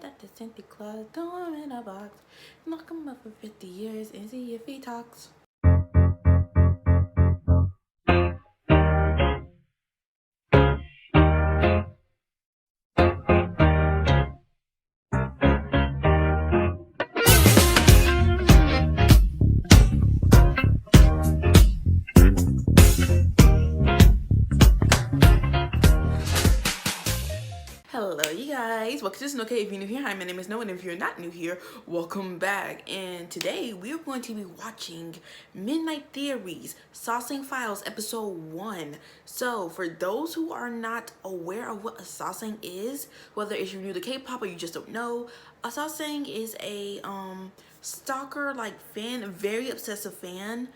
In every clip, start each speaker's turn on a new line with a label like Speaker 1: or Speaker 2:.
Speaker 1: that the Santa Claus throw him in a box, lock him up for 50 years and see if he talks. Hello you guys, welcome to this. Okay, if you're new here, hi, my name is Noah, and if you're not new here, welcome back. And today we're going to be watching Midnight Theories Saseng Files episode 1. So for those who are not aware of what a Saseng is, whether if you're new to K-pop or you just don't know, a Saseng is a stalker like fan, very obsessive fan.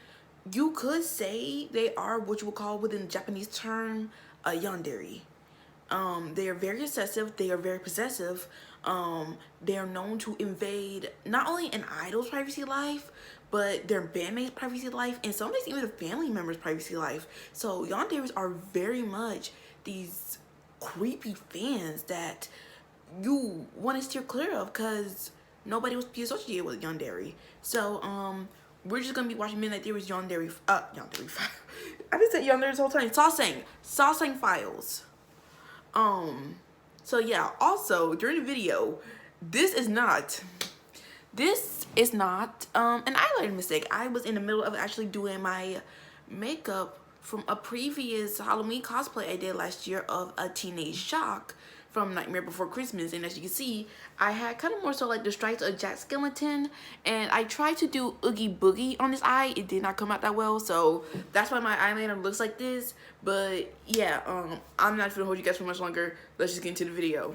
Speaker 1: You could say they are what you would call within the Japanese term a yandere. They are very obsessive, they are very possessive. They are known to invade not only an idol's privacy life, but their bandmates' privacy life, and sometimes even a family member's privacy life. So yanderes are very much these creepy fans that you want to steer clear of because nobody wants to be associated with yandere. So we're just gonna be watching Midnight Theories yandere I didn't say yandere this whole time. Saseng Files. So yeah, also during the video, this is not an eyeliner mistake. I was in the middle of actually doing my makeup from a previous Halloween cosplay I did last year of a teenage shock from Nightmare Before Christmas, and as you can see, I had kind of more so like the stripes of Jack Skellington, and I tried to do Oogie Boogie on this eye. It did not come out that well, so that's why my eyeliner looks like this. But yeah, I'm not gonna hold you guys for much longer. Let's just get into the video.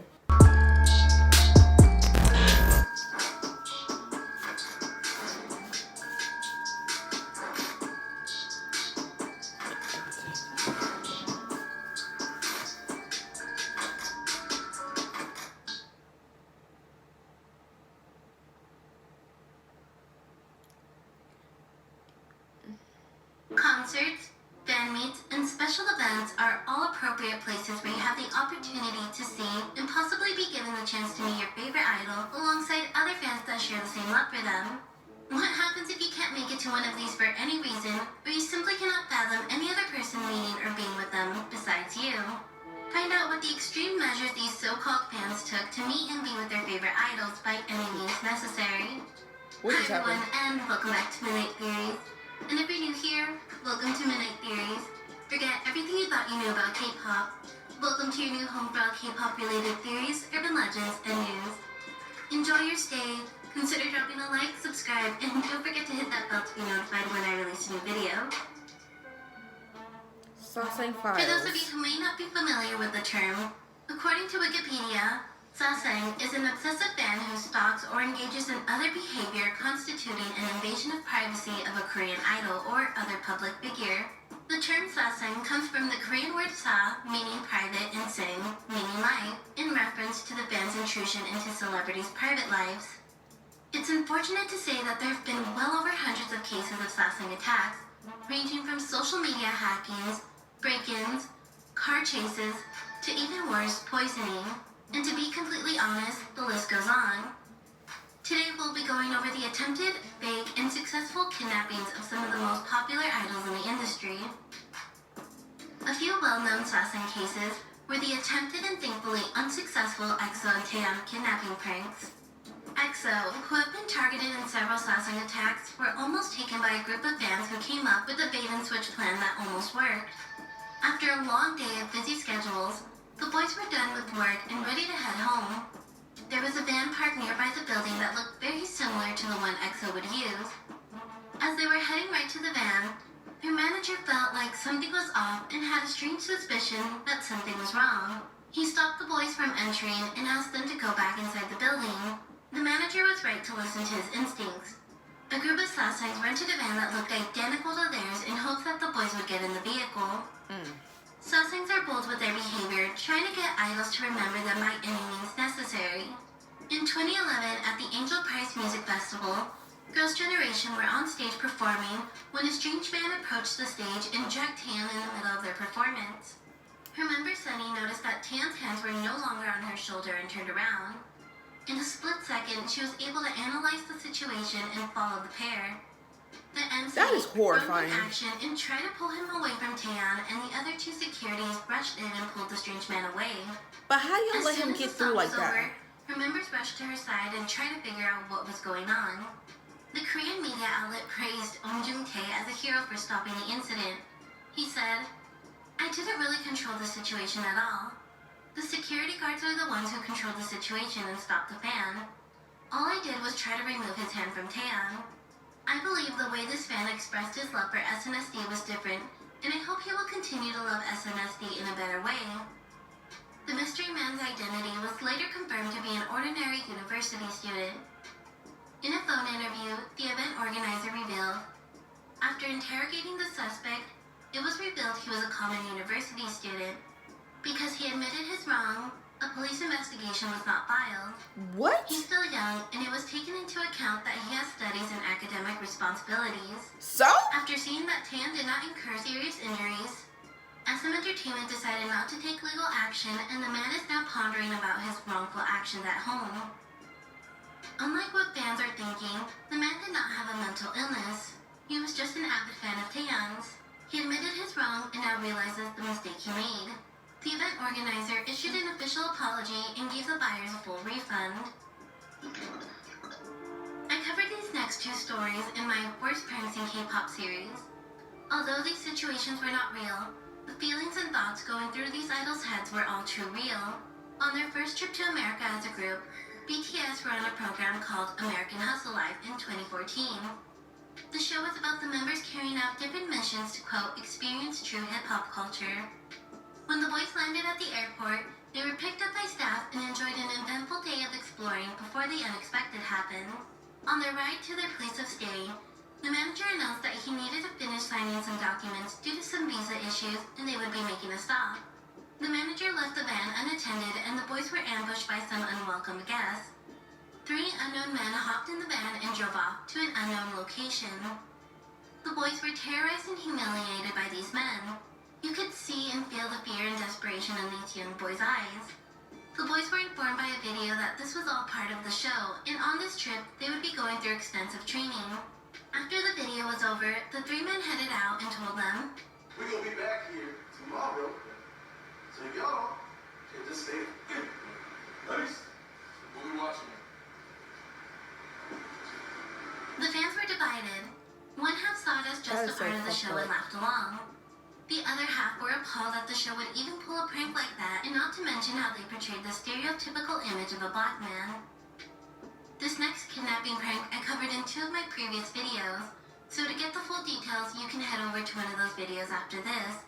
Speaker 2: Concerts, fan meets, and special events are all appropriate places where you have the opportunity to see and possibly be given the chance to meet your favorite idol alongside other fans that share the same love for them. What happens if you can't make it to one of these for any reason, or you simply cannot fathom any other person meeting or being with them besides you? Find out what the extreme measures these so-called fans took to meet and be with their favorite idols by any means necessary. Hi everyone, and welcome back to Midnight Theories. And if you're new here, welcome to Midnight Theories. Forget everything you thought you knew about K-pop. Welcome to your new home for all K-pop related theories, urban legends, and news. Enjoy your stay. Consider dropping a like, subscribe, and don't forget to hit that bell to be notified when I release a new video.
Speaker 1: Saseng Files.
Speaker 2: For those of you who may not be familiar with the term, according to Wikipedia, Saseng is an obsessive fan who stalks or engages in other behavior constituting an invasion of privacy of a Korean idol or other public figure. The term Saseng comes from the Korean word sa, meaning private, and seng, meaning life, in reference to the fan's intrusion into celebrities' private lives. It's unfortunate to say that there have been well over hundreds of cases of Saseng attacks, ranging from social media hackings, break-ins, car chases, to even worse, poisoning. And to be completely honest, the list goes on. Today we'll be going over the attempted, fake, and successful kidnappings of some of the most popular idols in the industry. A few well-known Saseng cases were the attempted and thankfully unsuccessful EXO and Taeyang kidnapping pranks. EXO, who have been targeted in several Saseng attacks, were almost taken by a group of fans who came up with a bait-and-switch plan that almost worked. After a long day of busy schedules, the boys were done with work and ready to head home. There was a van parked nearby the building that looked very similar to the one EXO would use. As they were heading right to the van, their manager felt like something was off and had a strange suspicion that something was wrong. He stopped the boys from entering and asked them to go back inside the building. The manager was right to listen to his instincts. A group of Sasengs rented a van that looked identical to theirs in hopes that the boys would get in the vehicle. Sasengs are bold with their behavior, trying to get idols to remember them by any means necessary. In 2011, at the Angel Prize Music Festival, Girls' Generation were on stage performing when a strange man approached the stage and dragged Taeyang in the middle of their performance. Her member Sunny noticed that Taeyang's hands were no longer on her shoulder and turned around. In a split second, she was able to analyze the situation and follow the pair. The MC
Speaker 1: That is horrifying.
Speaker 2: broke in action and tried to pull him away from Taeyeon, and the other two securities rushed in and pulled the strange man away.
Speaker 1: But how y'all
Speaker 2: As
Speaker 1: let
Speaker 2: soon
Speaker 1: him
Speaker 2: as
Speaker 1: get
Speaker 2: the
Speaker 1: through
Speaker 2: song
Speaker 1: like
Speaker 2: was
Speaker 1: that?
Speaker 2: over, her members rushed to her side and tried to figure out what was going on. The Korean media outlet praised Eun Jung-tae as a hero for stopping the incident. He said, "I didn't really control the situation at all. The security guards are the ones who controlled the situation and stopped the fan. All I did was try to remove his hand from Taeyeon. I believe the way this fan expressed his love for SNSD was different, and I hope he will continue to love SNSD in a better way." The mystery man's identity was later confirmed to be an ordinary university student. In a phone interview, the event organizer revealed, after interrogating the suspect, it was revealed he was a common university student. Because he admitted his wrong, a police investigation was not filed.
Speaker 1: What?
Speaker 2: He's still young, and it was taken into account that he has studies and academic responsibilities.
Speaker 1: So?
Speaker 2: After seeing that Tan did not incur serious injuries, SM Entertainment decided not to take legal action, and the man is now pondering about his wrongful actions at home. Unlike what fans are thinking, the man did not have a mental illness. He was just an avid fan of Taeyeon's. He admitted his wrong and now realizes the mistake he made. The event organizer issued an official apology and gave the buyers a full refund. I covered these next two stories in my Worst Pranks in K-pop series. Although these situations were not real, the feelings and thoughts going through these idols' heads were all too real. On their first trip to America as a group, BTS ran a program called American Hustle Life in 2014. The show was about the members carrying out different missions to, quote, experience true hip-hop culture. When the boys landed at the airport, they were picked up by staff and enjoyed an eventful day of exploring before the unexpected happened. On their ride to their place of stay, the manager announced that he needed to finish signing some documents due to some visa issues and they would be making a stop. The manager left the van unattended and the boys were ambushed by some unwelcome guests. 3 unknown men hopped in the van and drove off to an unknown location. The boys were terrorized and humiliated by these men. You could see and feel the fear and desperation in these young boys' eyes. The boys were informed by a video that this was all part of the show, and on this trip, they would be going through extensive training. After the video was over, the 3 men headed out and told them,
Speaker 3: "We're gonna be back here tomorrow, so y'all can just stay. Nice. We'll be watching it."
Speaker 2: The fans were divided. One half saw it as just a part of the show and laughed along. The other half were appalled that the show would even pull a prank like that, and not to mention how they portrayed the stereotypical image of a black man. This next kidnapping prank I covered in 2 of my previous videos, so to get the full details, you can head over to one of those videos after this.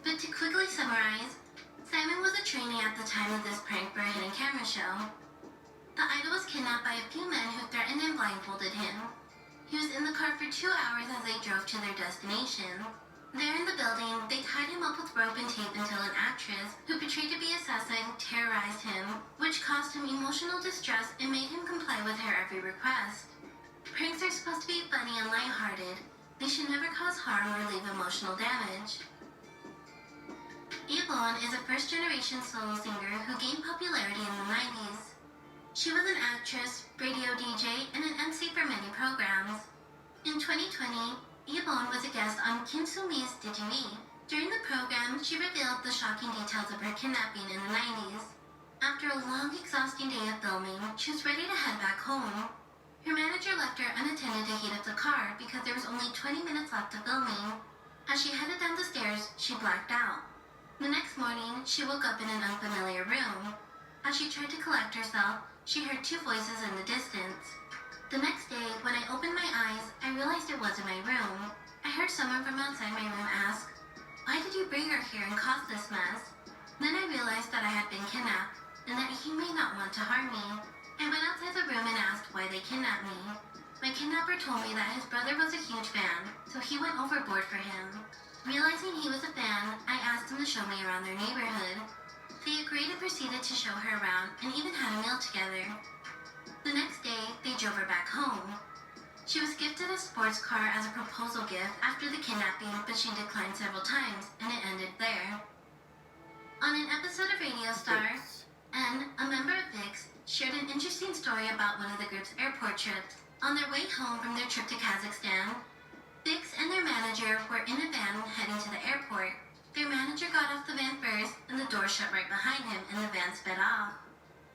Speaker 2: But to quickly summarize, Simon was a trainee at the time of this prank for a hidden camera show. The idol was kidnapped by a few men who threatened and blindfolded him. He was in the car for 2 hours as they drove to their destination. There in the building, they tied him up with rope and tape until an actress, who portrayed to be a Saseng, terrorized him, which caused him emotional distress and made him comply with her every request. Pranks are supposed to be funny and lighthearted. They should never cause harm or leave emotional damage. Yvonne is a first-generation solo singer who gained popularity in the 90s. She was an actress, radio DJ, and an MC for many programs. In 2020, Yvonne was a guest on Kim Soo-mi's Did You Eat? During the program, she revealed the shocking details of her kidnapping in the 90s. After a long, exhausting day of filming, she was ready to head back home. Her manager left her unattended to heat up the car because there was only 20 minutes left of filming. As she headed down the stairs, she blacked out. The next morning, she woke up in an unfamiliar room. As she tried to collect herself, she heard 2 voices in the distance. The next day, when I opened my eyes, I realized it wasn't my room. I heard someone from outside my room ask, "Why did you bring her here and cause this mess?" Then I realized that I had been kidnapped, and that he may not want to harm me. I went outside the room and asked why they kidnapped me. My kidnapper told me that his brother was a huge fan, so he went overboard for him. Realizing he was a fan, I asked him to show me around their neighborhood. They agreed and proceeded to show her around and even had a meal together. The next day, they drove her back home. She was gifted a sports car as a proposal gift after the kidnapping, but she declined several times, and it ended there. On an episode of Radio Star, N, a member of VIX, shared an interesting story about one of the group's airport trips. On their way home from their trip to Kazakhstan, Bix and their manager were in a van heading to the airport. Their manager got off the van first, and the door shut right behind him, and the van sped off.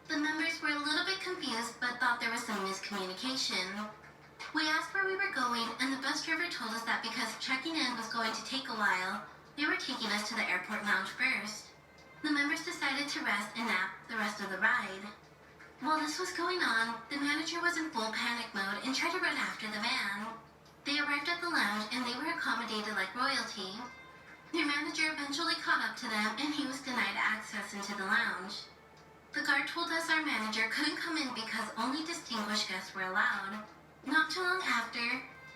Speaker 2: The members were a little bit confused, but thought there was some miscommunication. We asked where we were going, and the bus driver told us that because checking in was going to take a while, they were taking us to the airport lounge first. The members decided to rest and nap the rest of the ride. While this was going on, the manager was in full panic mode and tried to run after the van. They arrived at the lounge and they were accommodated like royalty. Their manager eventually caught up to them and he was denied access into the lounge. The guard told us our manager couldn't come in because only distinguished guests were allowed. Not too long after,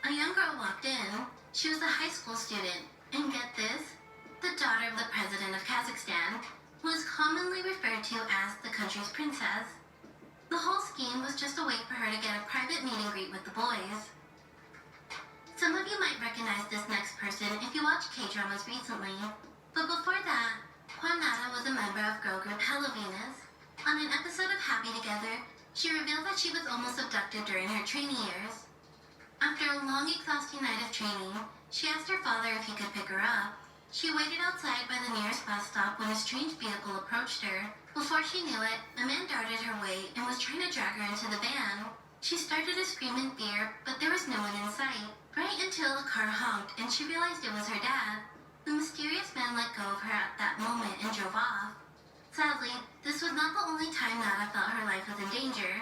Speaker 2: a young girl walked in. She was a high school student, and get this, the daughter of the president of Kazakhstan, who is commonly referred to as the country's princess. The whole scheme was just a way for her to get a private meet and greet with the boys. Some of you might recognize this next person if you watched K-dramas recently, but before that, Juanata was a member of girl group Hello Venus. On an episode of Happy Together, she revealed that she was almost abducted during her training years. After a long, exhausting night of training, she asked her father if he could pick her up. She waited outside by the nearest bus stop when a strange vehicle approached her. Before she knew it, a man darted her way and was trying to drag her into the van. She started to scream in fear, but there was no one in sight, right until the car honked and she realized it was her dad. The mysterious man let go of her at that moment and drove off. Sadly, this was not the only time Nada felt her life was in danger.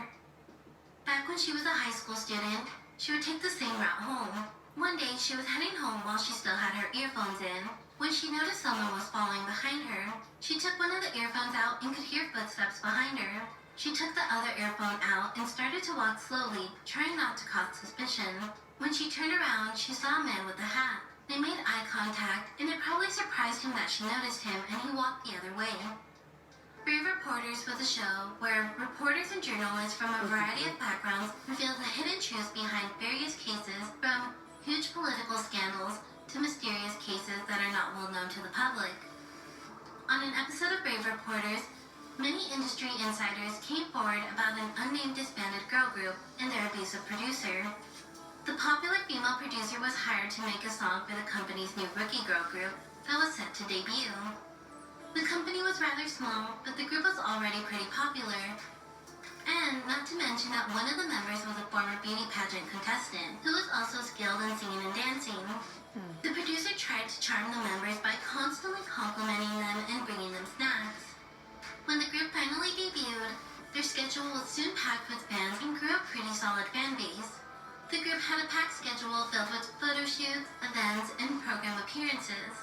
Speaker 2: Back when she was a high school student, she would take the same route home. One day, she was heading home while she still had her earphones in, when she noticed someone was following behind her. She took one of the earphones out and could hear footsteps behind her. She took the other earphone out and started to walk slowly, trying not to cause suspicion. When she turned around, she saw a man with a hat. They made eye contact, and it probably surprised him that she noticed him, and he walked the other way. Brave Reporters was a show where reporters and journalists from a variety of backgrounds revealed the hidden truths behind various cases, from huge political scandals to mysterious cases that are not well known to the public. On an episode of Brave Reporters, many industry insiders came forward about an unnamed disbanded girl group and their abusive producer. The popular female producer was hired to make a song for the company's new rookie girl group that was set to debut. The company was rather small, but the group was already pretty popular. And not to mention that one of the members was a former beauty pageant contestant, who was also skilled in singing and dancing. The producer tried to charm the members by constantly complimenting them and bringing them snacks. When the group finally debuted, their schedule was soon packed with fans and grew a pretty solid fan base. The group had a packed schedule filled with photo shoots, events, and program appearances.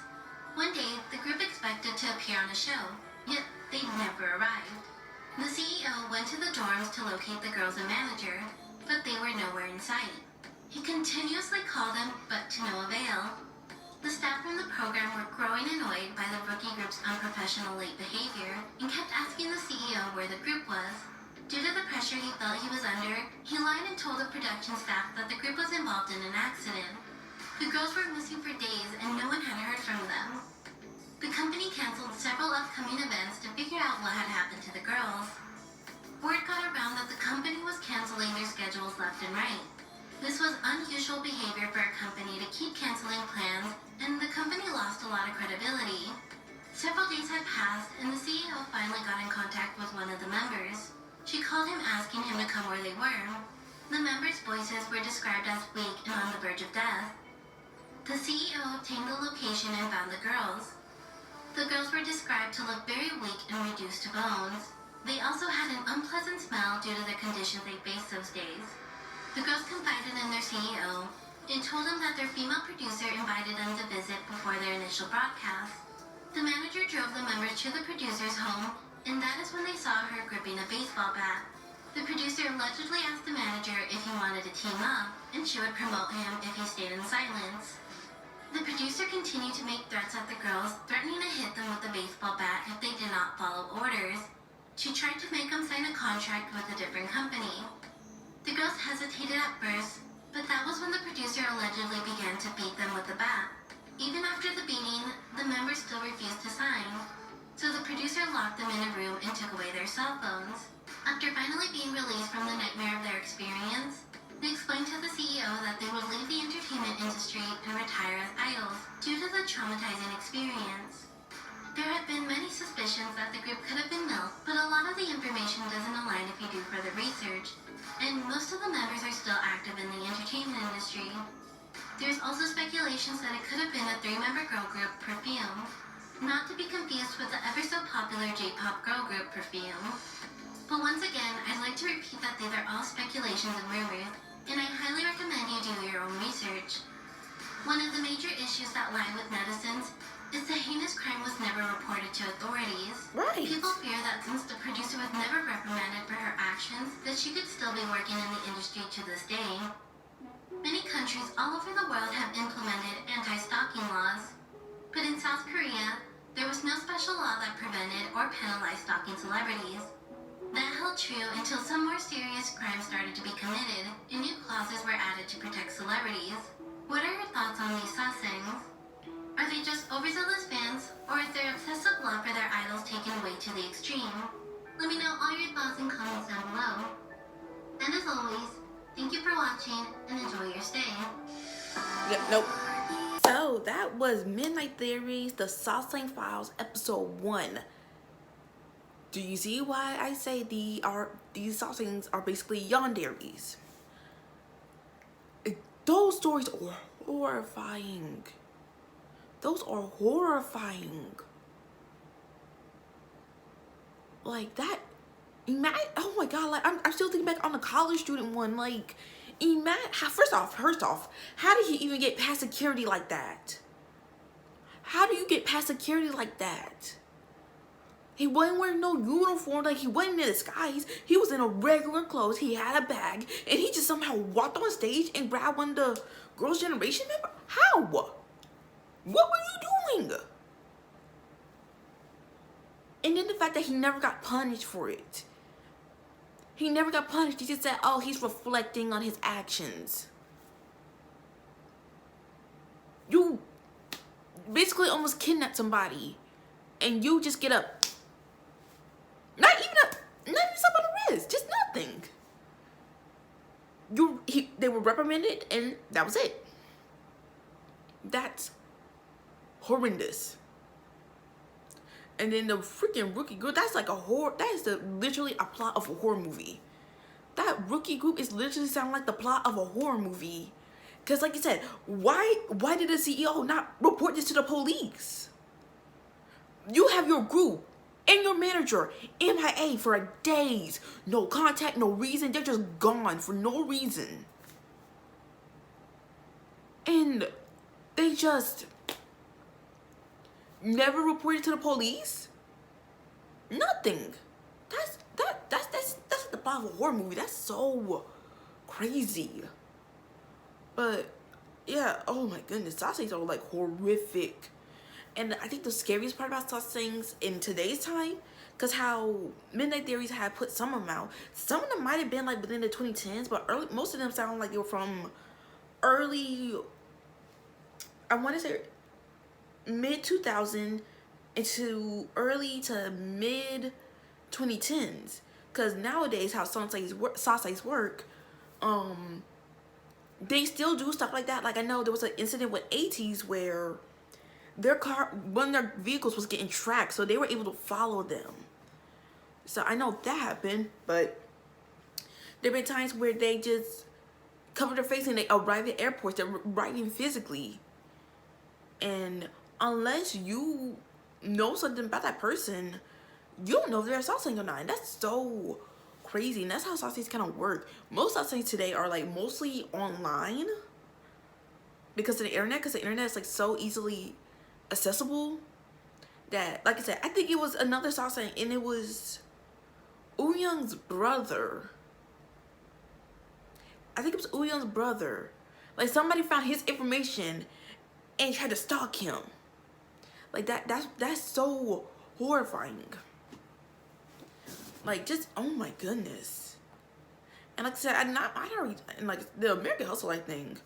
Speaker 2: One day, the group expected to appear on a show, yet they never arrived. The CEO went to the dorms to locate the girls and manager, but they were nowhere in sight. He continuously called them, but to no avail. The staff from the program were growing annoyed by the rookie group's unprofessional late behavior and kept asking the CEO where the group was. Due to the pressure he felt he was under, he lied and told the production staff that the group was involved in an accident. The girls were missing for days and no one had heard from them. The company canceled several upcoming events to figure out what had happened to the girls. Word got around that the company was canceling their schedules left and right. This was unusual behavior for a company to keep canceling plans, and the company lost a lot of credibility. Several days had passed, and the CEO finally got in contact with one of the members. She called him asking him to come where they were. The members' voices were described as weak and on the verge of death. The CEO obtained the location and found the girls. The girls were described to look very weak and reduced to bones. They also had an unpleasant smell due to the conditions they faced those days. The girls confided in their CEO and told him that their female producer invited them to visit before their initial broadcast. The manager drove the members to the producer's home, and that is when they saw her gripping a baseball bat. The producer allegedly asked the manager if he wanted to team up, and she would promote him if he stayed in silence. The producer continued to make threats at the girls, threatening to hit them with the baseball bat if they did not follow orders. She tried to make them sign a contract with a different company. The girls hesitated at first, but that was when the producer allegedly began to beat them with the bat. Even after the beating, the members still refused to sign. So the producer locked them in a room and took away their cell phones. After finally being released from the nightmare of their experience, they explained to the CEO that they would leave the entertainment industry and retire as idols due to the traumatizing experience. There have been many suspicions that the group could have been milked, but a lot of the information doesn't align if you do further research, and most of the members are still active in the entertainment industry. There's also speculations that it could have been a 3-member girl group, Perfume, not to be confused with the ever-so-popular J-pop girl group, Perfume. But once again, I'd like to repeat that these are all speculations and rumors, and I highly recommend you do your own research. One of the major issues that lie with netizens is the heinous crime was never reported to authorities.
Speaker 1: Right.
Speaker 2: People fear that since the producer was never reprimanded for her actions, that she could still be working in the industry to this day. Many countries all over the world have implemented anti-stalking laws, but in South Korea, there was no special law that prevented or penalized stalking celebrities. That held true until some more serious crimes started to be committed, and new clauses were added to protect celebrities. What are your thoughts on these Sasengs? Are they just overzealous fans, or is their obsessive love for their idols taken way to the extreme? Let me know all your thoughts and comments down below. And as always, thank you for watching, and enjoy your stay.
Speaker 1: Yep, nope. So that was Midnight Theories, the Saseng Files, episode 1. Do you see why I say these Sasengs are basically yanderis? Those stories are horrifying. Those are horrifying. Like that, oh my god, like I'm still thinking back on the college student one. Like, first off, how did he even get past security like that? How do you get past security like that? He wasn't wearing no uniform, like he wasn't in disguise. He was in a regular clothes, he had a bag, and he just somehow walked on stage and grabbed one of the Girls' Generation members? How? What were you doing? And then the fact that he never got punished for it. He never got punished. He just said, oh, he's reflecting on his actions. You basically almost kidnapped somebody, and you just get up. Not even something on the wrist, just nothing. They were reprimanded, and that was it. That's horrendous. And then the freaking rookie group, that's like a horror. That is literally a plot of a horror movie. That rookie group is literally sound like the plot of a horror movie. Cause like you said, why did the CEO not report this to the police? You have your group and your manager MIA for days. No contact, no reason. They're just gone for no reason. And they just never reported to the police. Nothing. That's the plot of a horror movie. That's so crazy. But yeah, oh my goodness, Sasengs are like horrific. And I think the scariest part about Sasengs in today's time, because how Midnight Theories had put some of them out. Some of them might have been like within the 2010s, but most of them sound like they were from early, I want to say mid 2000 into early to mid 2010s. Because nowadays how Sasengs work, they still do stuff like that. Like I know there was an incident with ATs where one of their vehicles was getting tracked, so they were able to follow them. So I know that happened, but there have been times where they just cover their face and they arrive at airports. They're arriving physically, and unless you know something about that person, you don't know if they're a Saseng or not. And that's so crazy, and that's how Sasengs kind of work. Most Sasengs today are like mostly online because of the internet, because the internet is like so easily accessible that, like I said, I think it was another Saseng, and it was Woo-young's brother. I think it was Woo-young's brother. Like somebody found his information and tried to stalk him. Like that's so horrifying. Like just, oh my goodness. And like I said, I already, and like the American Hustle Life thing,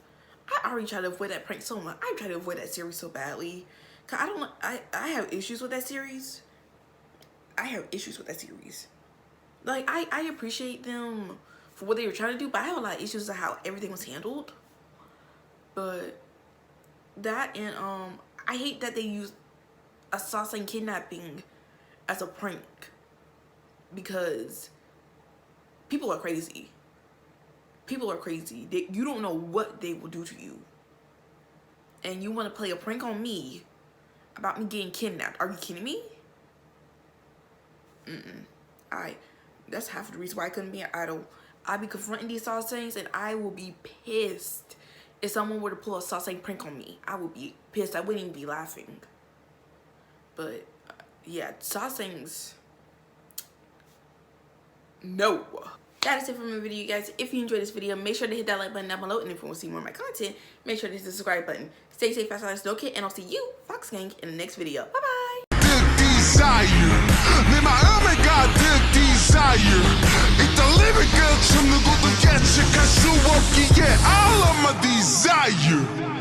Speaker 1: I already tried to avoid that prank so much. I tried to avoid that series so badly. Cause I have issues with that series. I have issues with that series. Like, I appreciate them for what they were trying to do, but I have a lot of issues with how everything was handled. But that, and I hate that they used a Saseng kidnapping as a prank, because people are crazy. People are crazy. You don't know what they will do to you, and you want to play a prank on me about me getting kidnapped. Are you kidding me? That's half the reason why I couldn't be an idol. I'd be confronting these Sasengs, and I will be pissed if someone were to pull a Saseng prank on me. I would be pissed. I wouldn't even be laughing. But yeah, Sasengs, no. That is it for my video, you guys. If you enjoyed this video, make sure to hit that like button down below. And if you want to see more of my content, make sure to hit the subscribe button. Stay safe, fast, no kid, and I'll see you, Fox Gang, in the next video. Bye-bye.
Speaker 4: 내 마음에 가득 desire 있던 lyrical 춤 누구도 예측할 수 없기에 all of my desire